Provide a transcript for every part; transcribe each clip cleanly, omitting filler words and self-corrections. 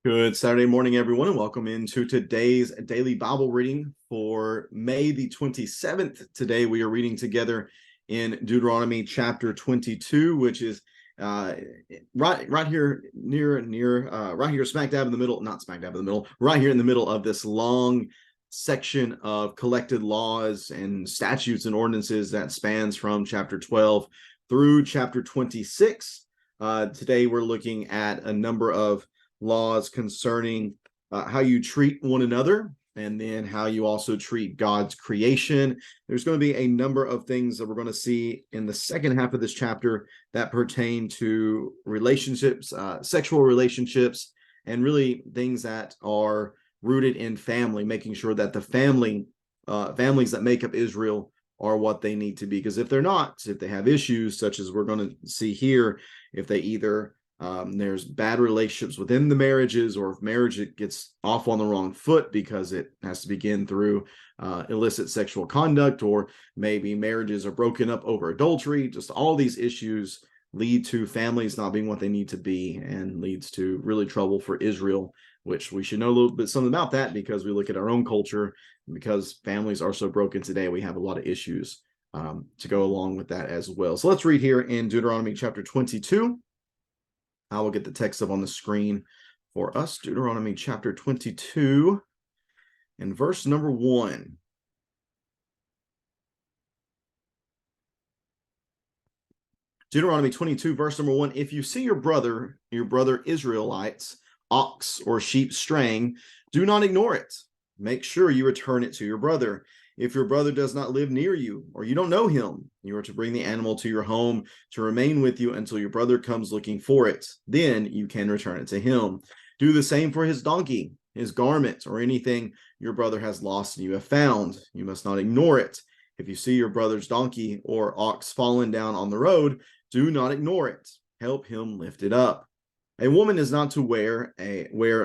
Good Saturday morning, everyone, and welcome into today's daily Bible reading for May the 27th. Today we are reading together in Deuteronomy chapter 22, which is right here right here smack dab in the middle, not smack dab in the middle, right here in the middle of this long section of collected laws and statutes and ordinances that spans from chapter 12 through chapter 26. Today we're looking at a number of laws concerning how you treat one another, and then how you also treat God's creation. There's going to be a number of things that we're going to see in the second half of this chapter that pertain to relationships, sexual relationships, and really things that are rooted in family, making sure that the families that make up Israel are what they need to be. Because if they're not, if they have issues, such as we're going to see here, if they either there's bad relationships within the marriages, or if marriage gets off on the wrong foot because it has to begin through illicit sexual conduct, or maybe marriages are broken up over adultery, just all these issues lead to families not being what they need to be, and leads to really trouble for Israel, which we should know a little bit something about that, because we look at our own culture, because families are so broken today, we have a lot of issues to go along with that as well. So let's read here in Deuteronomy chapter 22. I will get the text up on the screen for us. Deuteronomy chapter 22 and verse number 1. Deuteronomy 22, verse number 1. If you see your brother Israelites, ox or sheep straying, do not ignore it. Make sure you return it to your brother. If your brother does not live near you, or you don't know him, you are to bring the animal to your home to remain with you until your brother comes looking for it. Then you can return it to him. Do the same for his donkey, his garment, or anything your brother has lost and you have found. You must not ignore it. If you see your brother's donkey or ox fallen down on the road, do not ignore it. Help him lift it up. A woman is not to wear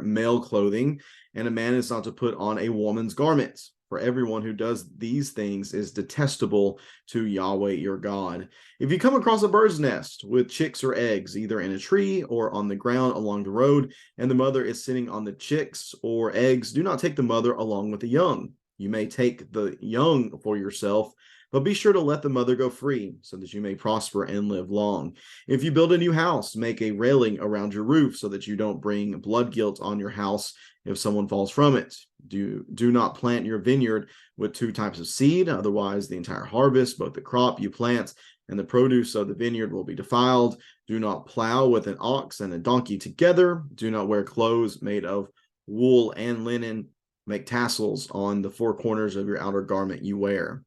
male clothing, and a man is not to put on a woman's garments. For everyone who does these things is detestable to Yahweh your God. If you come across a bird's nest with chicks or eggs, either in a tree or on the ground along the road, and the mother is sitting on the chicks or eggs, do not take the mother along with the young. You may take the young for yourself, but be sure to let the mother go free, so that you may prosper and live long. If you build a new house, make a railing around your roof, so that you don't bring blood guilt on your house if someone falls from it. Do not plant your vineyard with two types of seed, otherwise the entire harvest, both the crop you plant and the produce of the vineyard, will be defiled. Do not plow with an ox and a donkey together. Do not wear clothes made of wool and linen. Make tassels on the four corners of your outer garment you wear.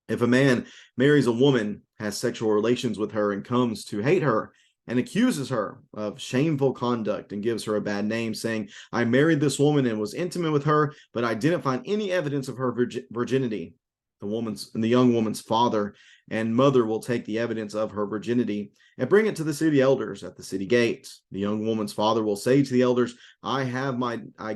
If a man marries a woman, has sexual relations with her, and comes to hate her, and accuses her of shameful conduct and gives her a bad name, saying, I married this woman and was intimate with her, but I didn't find any evidence of her virginity, the young woman's father and mother will take the evidence of her virginity and bring it to the city elders at the city gate. The young woman's father will say to the elders, I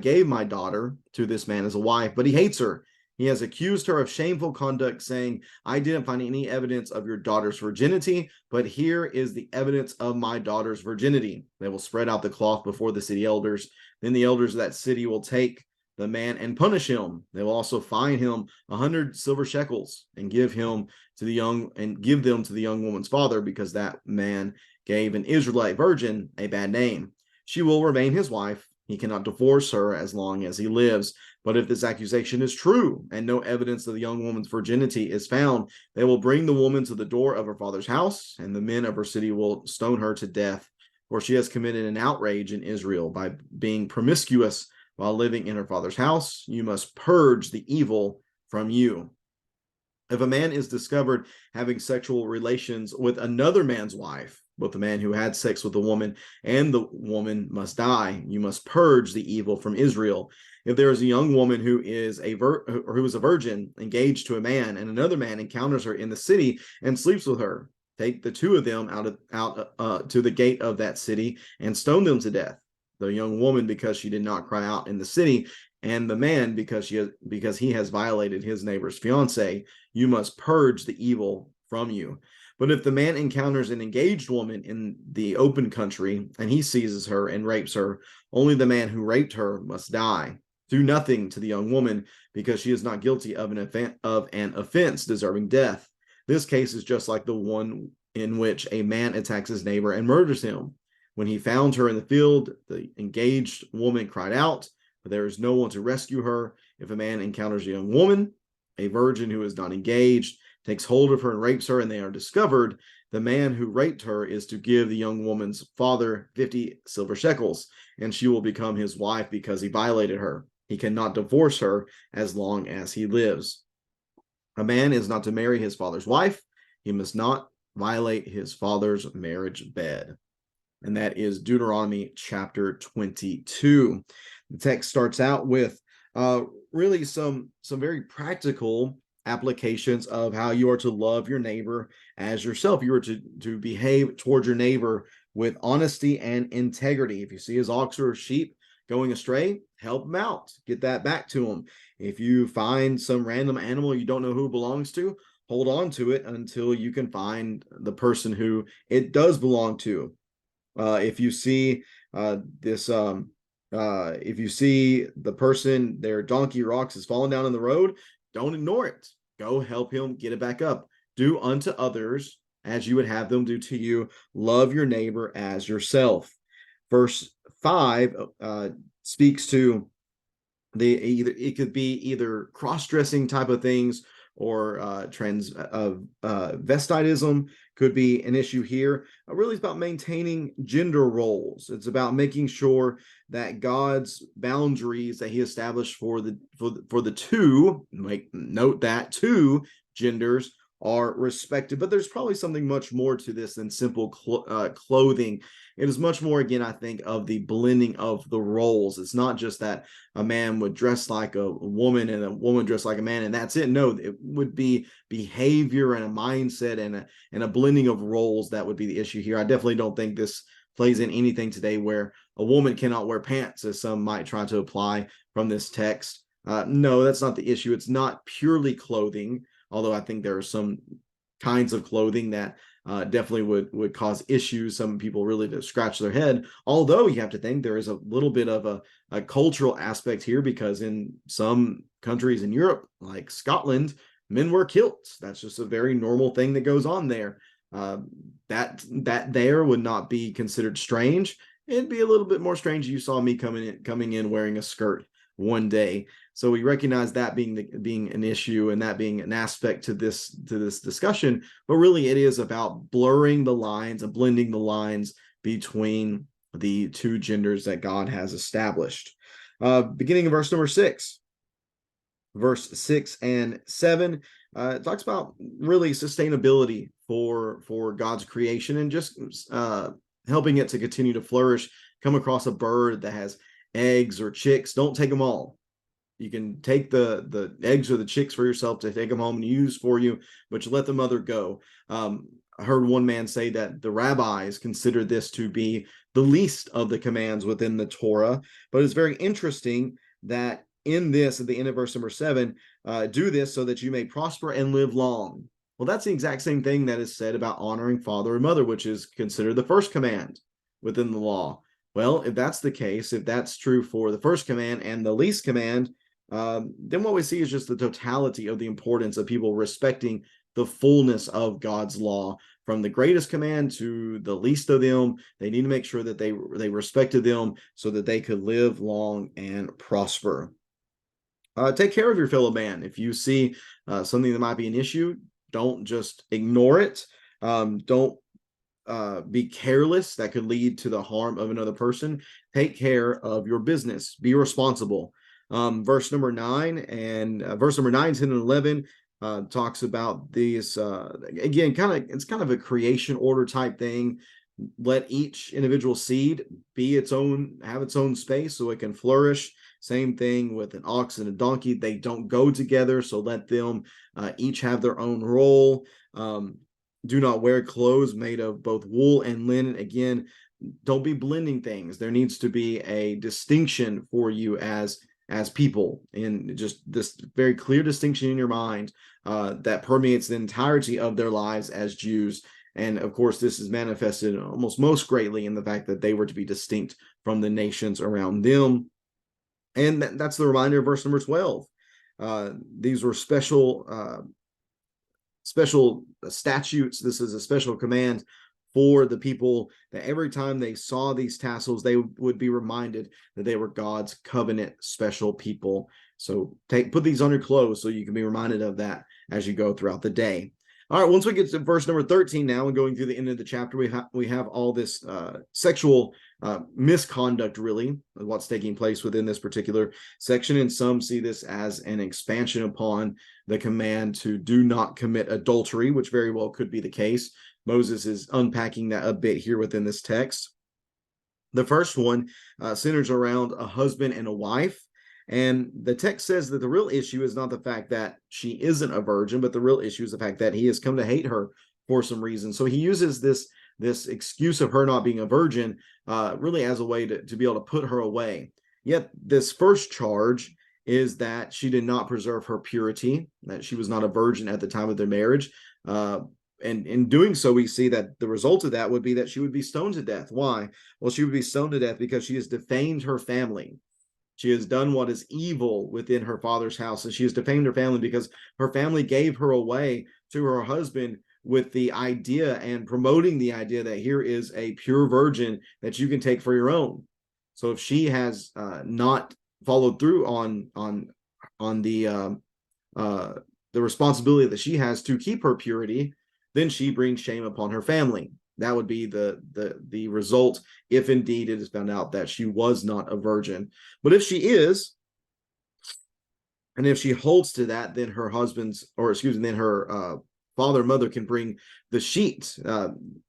gave my daughter to this man as a wife, but he hates her. He has accused her of shameful conduct, saying, I didn't find any evidence of your daughter's virginity, but here is the evidence of my daughter's virginity. They will spread out the cloth before the city elders. Then the elders of that city will take the man and punish him. They will also fine him 100 silver shekels and give them to the young woman's father, because that man gave an Israelite virgin a bad name. She will remain his wife. He cannot divorce her as long as he lives. But if this accusation is true and no evidence of the young woman's virginity is found, they will bring the woman to the door of her father's house, and the men of her city will stone her to death, for she has committed an outrage in Israel by being promiscuous while living in her father's house. You must purge the evil from you. If a man is discovered having sexual relations with another man's wife, both the man who had sex with the woman and the woman must die. You must purge the evil from Israel. If there is a young woman who is a virgin engaged to a man, and another man encounters her in the city and sleeps with her, take the two of them out to the gate of that city and stone them to death. The young woman, because she did not cry out in the city, and the man, because he has violated his neighbor's fiancée. You must purge the evil from you. But if the man encounters an engaged woman in the open country and he seizes her and rapes her, only the man who raped her must die. Do nothing to the young woman, because she is not guilty of an offense deserving death. This case is just like the one in which a man attacks his neighbor and murders him. When he found her in the field, the engaged woman cried out, but there is no one to rescue her. If a man encounters a young woman, a virgin who is not engaged, takes hold of her and rapes her, and they are discovered, the man who raped her is to give the young woman's father 50 silver shekels, and she will become his wife because he violated her. He cannot divorce her as long as he lives. A man is not to marry his father's wife. He must not violate his father's marriage bed. And that is Deuteronomy chapter 22. The text starts out with really some very practical applications of how you are to love your neighbor as yourself. You are to behave towards your neighbor with honesty and integrity. If you see his ox or sheep going astray, help him out. Get that back to him. If you find some random animal you don't know who it belongs to, hold on to it until you can find the person who it does belong to. If you see if you see the person, their donkey or ox is falling down in the road, don't ignore it. Go help him get it back up. Do unto others as you would have them do to you. Love your neighbor as yourself. Verse 5 speaks to it could be either cross-dressing type of things or vestitism could be an issue here. Really, it's about maintaining gender roles. It's about making sure that God's boundaries that He established for the two, like note that two genders are respected. But there's probably something much more to this than simple clothing. It is much more, again, I think, of the blending of the roles. It's not just that a man would dress like a woman and a woman dress like a man, and that's it. No, it would be behavior and a mindset and a blending of roles that would be the issue here. I definitely don't think this plays in anything today where a woman cannot wear pants, as some might try to apply from this text. No, that's not the issue. It's not purely clothing, although I think there are some kinds of clothing that definitely would cause issues. Some people really to scratch their head. Although you have to think there is a little bit of a cultural aspect here, because in some countries in Europe, like Scotland, men wear kilts. That's just a very normal thing that goes on there. That there would not be considered strange. It'd be a little bit more strange if you saw me coming in wearing a skirt one day. So we recognize that being an issue and that being an aspect to this discussion, but really it is about blurring the lines and blending the lines between the two genders that God has established. Beginning of verse number 6. Verse 6 and 7 it talks about really sustainability for God's creation and just helping it to continue to flourish. Come across a bird that has eggs or chicks, don't take them all. You can take the eggs or the chicks for yourself to take them home and use for you, but you let the mother go. I heard one man say that the rabbis consider this to be the least of the commands within the Torah, but it's very interesting that in this, at the end of verse number 7, do this so that you may prosper and live long. Well, that's the exact same thing that is said about honoring father and mother, which is considered the first command within the law. Well, if that's the case, if that's true for the first command and the least command, then what we see is just the totality of the importance of people respecting the fullness of God's law, from the greatest command to the least of them. They need to make sure that they respected them so that they could live long and prosper. Take care of your fellow man. If you see something that might be an issue, don't just ignore it. Don't be careless. That could lead to the harm of another person. Take care of your business. Be responsible. Verse number 9 and verse number 9, 10, and 11 talks about these again, it's kind of a creation order type thing. Let each individual seed have its own space so it can flourish. Same thing with an ox and a donkey. They don't go together, so let them each have their own role. Do not wear clothes made of both wool and linen. Again, don't be blending things. There needs to be a distinction for you as as people, and just this very clear distinction in your mind that permeates the entirety of their lives as Jews. And of course, this is manifested almost most greatly in the fact that they were to be distinct from the nations around them. And that's the reminder of verse number 12. These were special statutes. This is a special command for the people, that every time they saw these tassels, they would be reminded that they were God's covenant special people. So put these on your clothes so you can be reminded of that as you go throughout the day. All right, once we get to verse number 13 now, and going through the end of the chapter, we have all this sexual misconduct, really, what's taking place within this particular section. And some see this as an expansion upon the command to do not commit adultery, which very well could be the case. Moses is unpacking that a bit here within this text. The first one centers around a husband and a wife. And the text says that the real issue is not the fact that she isn't a virgin, but the real issue is the fact that he has come to hate her for some reason. So he uses this excuse of her not being a virgin really as a way to be able to put her away. Yet this first charge is that she did not preserve her purity, that she was not a virgin at the time of their marriage. And in doing so, we see that the result of that would be that she would be stoned to death. Why? Well, she would be stoned to death because she has defamed her family. She has done what is evil within her father's house, and she has defamed her family because her family gave her away to her husband with the idea and promoting the idea that here is a pure virgin that you can take for your own. So if she has not followed through on the responsibility that she has to keep her purity, then she brings shame upon her family. That would be the result if indeed it is found out that she was not a virgin. But if she is, and if she holds to that, then her father and mother can bring the sheet.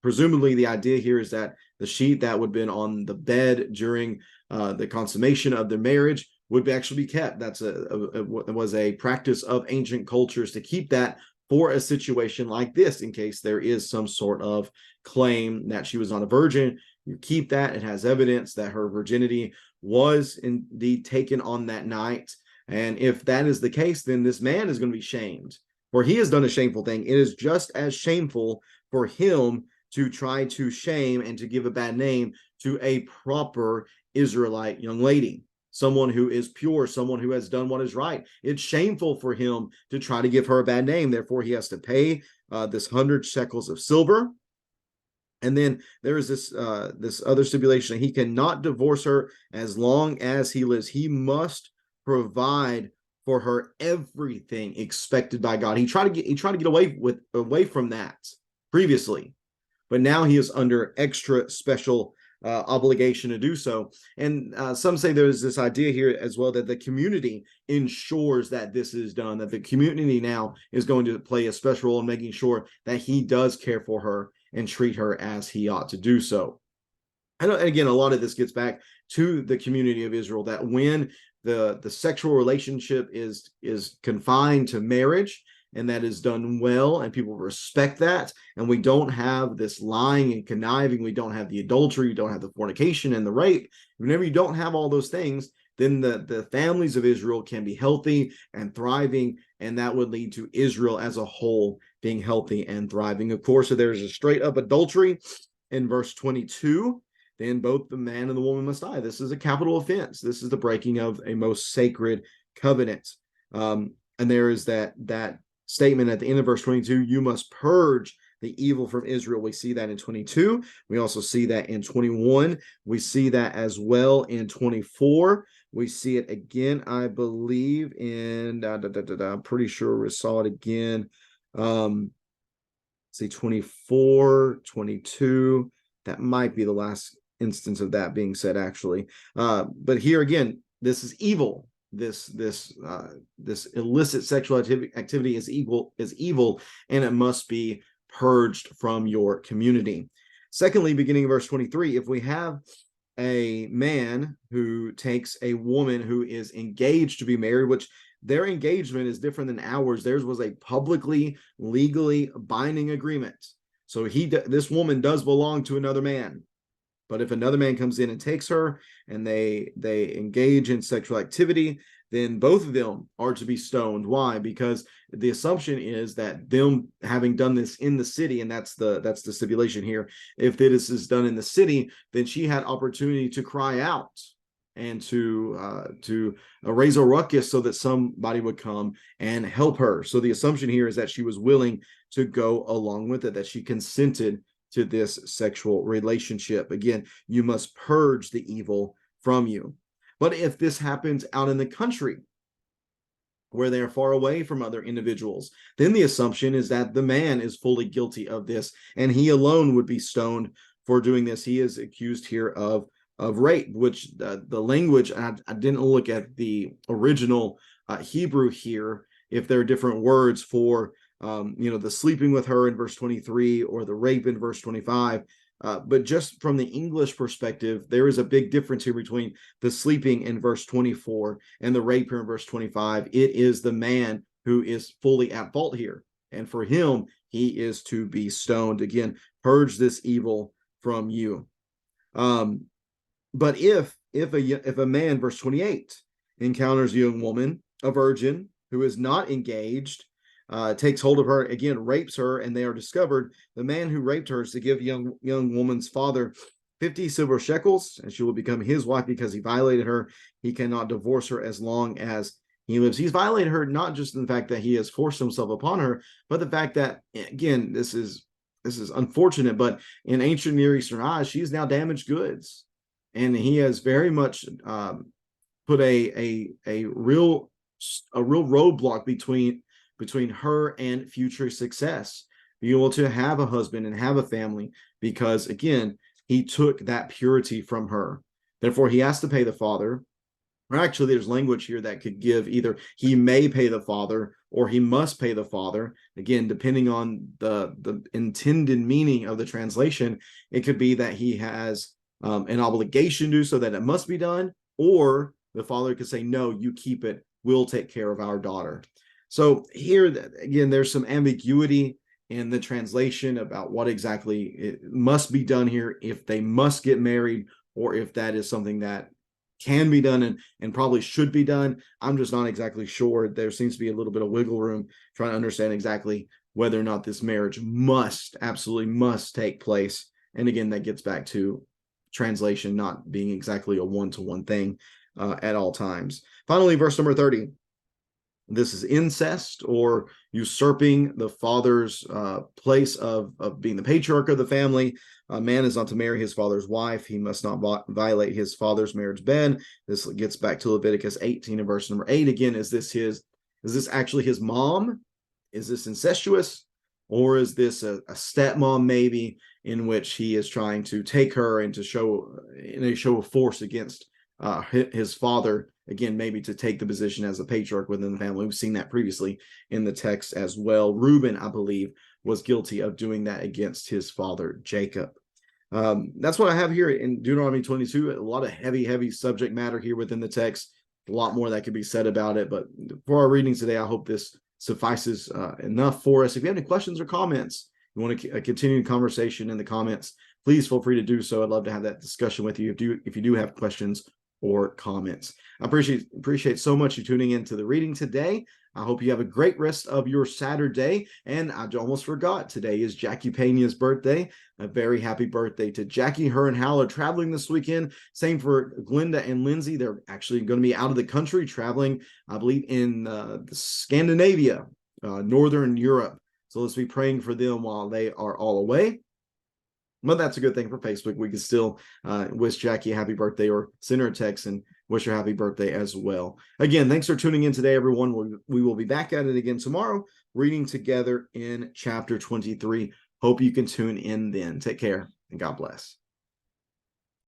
Presumably the idea here is that the sheet that would have been on the bed during the consummation of their marriage would actually be kept. That's was a practice of ancient cultures to keep that for a situation like this, in case there is some sort of claim that she was not a virgin. You keep that. It has evidence that her virginity was indeed taken on that night. And if that is the case, then this man is going to be shamed, for he has done a shameful thing. It is just as shameful for him to try to shame and to give a bad name to a proper Israelite young lady, someone who is pure, someone who has done what is right. It's shameful for him to try to give her a bad name. Therefore, he has to pay this 100 shekels of silver. And then there is this other stipulation: he cannot divorce her as long as he lives. He must provide for her everything expected by God. He tried to get away from that previously, but now he is under extra special obligation to do so. And some say there's this idea here as well that the community ensures that this is done, that the community now is going to play a special role in making sure that he does care for her and treat her as he ought to do so. And again, a lot of this gets back to the community of Israel, that when the sexual relationship is confined to marriage, and that is done well, and people respect that, and we don't have this lying and conniving, we don't have the adultery, we don't have the fornication and the rape. Whenever you don't have all those things, then the families of Israel can be healthy and thriving, and that would lead to Israel as a whole being healthy and thriving. Of course, if there's a straight up adultery in verse 22, then both the man and the woman must die. This is a capital offense. This is the breaking of a most sacred covenant. And there is that statement at the end of verse 22, you must purge the evil from Israel. We see that in 22. We also see that in 21. We see that as well in 24. We see it again, I believe, in I'm pretty sure we saw it again. See 24, 22. That might be the last instance of that being said, actually. But here again, this is evil. This illicit sexual activity is evil, and it must be purged from your community. Secondly, beginning of verse 23, if we have a man who takes a woman who is engaged to be married, which their engagement is different than ours. Theirs was a publicly, legally binding agreement. So this woman does belong to another man. But if another man comes in and takes her and they engage in sexual activity, then both of them are to be stoned. Why? Because the assumption is that them having done this in the city, and that's the stipulation here. If this is done in the city, then she had opportunity to cry out and to raise a ruckus so that somebody would come and help her. So the assumption here is that she was willing to go along with it, that she consented to this sexual relationship. Again, you must purge the evil from you. But if this happens out in the country, where they are far away from other individuals, then the assumption is that the man is fully guilty of this, and he alone would be stoned for doing this. He is accused here of rape, which the language, I didn't look at the original Hebrew here, if there are different words for the sleeping with her in verse 23 or the rape in verse 25. But just from the English perspective, there is a big difference here between the sleeping in verse 24 and the rape here in verse 25. It is the man who is fully at fault here. And for him, he is to be stoned. Again, purge this evil from you. But if a man, verse 28, encounters a young woman, a virgin, who is not engaged, takes hold of her, again, rapes her, and they are discovered, the man who raped her is to give young woman's father 50 silver shekels, and she will become his wife because he violated her. He cannot divorce her as long as he lives. He's violated her not just in the fact that he has forced himself upon her, but the fact that, again, this is unfortunate, but in ancient Near Eastern eyes, she's now damaged goods. And he has very much put a real roadblock between her and future success, be able to have a husband and have a family, because again, he took that purity from her. Therefore, he has to pay the father. Or actually, there's language here that could give either he may pay the father or he must pay the father. Again, depending on the intended meaning of the translation, it could be that he has an obligation to do so, that it must be done, or the father could say, no, you keep it, we'll take care of our daughter. So here, again, there's some ambiguity in the translation about what exactly it must be done here, if they must get married, or if that is something that can be done and probably should be done. I'm just not exactly sure. There seems to be a little bit of wiggle room trying to understand exactly whether or not this marriage absolutely must take place. And again, that gets back to translation not being exactly a one-to-one thing at all times. Finally, verse number 30. This is incest, or usurping the father's place of being the patriarch of the family. A man is not to marry his father's wife. He must not violate his father's marriage bed. This gets back to Leviticus 18 and verse number 8. Again, is this actually his mom? Is this incestuous? Or is this a stepmom maybe, in which he is trying to take her and to show of force against his father, again, maybe to take the position as a patriarch within the family. We've seen that previously in the text as well. Reuben, I believe, was guilty of doing that against his father, Jacob. That's what I have here in Deuteronomy 22. A lot of heavy subject matter here within the text. A lot more that could be said about it. But for our reading today, I hope this suffices enough for us. If you have any questions or comments, you want a continued conversation in the comments, please feel free to do so. I'd love to have that discussion with you if you do have questions or comments. I appreciate so much you tuning in to the reading today. I hope you have a great rest of your Saturday. And I almost forgot, today is Jackie Pena's birthday. A very happy birthday to Jackie. Her and Hal are traveling this weekend. Same for Glenda and Lindsay. They're actually going to be out of the country, traveling, I believe, in Scandinavia, Northern Europe. So let's be praying for them while they are all away. But that's a good thing for Facebook. We can still wish Jackie a happy birthday, or send her a text and wish her happy birthday as well. Again, thanks for tuning in today, everyone. We will be back at it again tomorrow, reading together in chapter 23. Hope you can tune in then. Take care and God bless.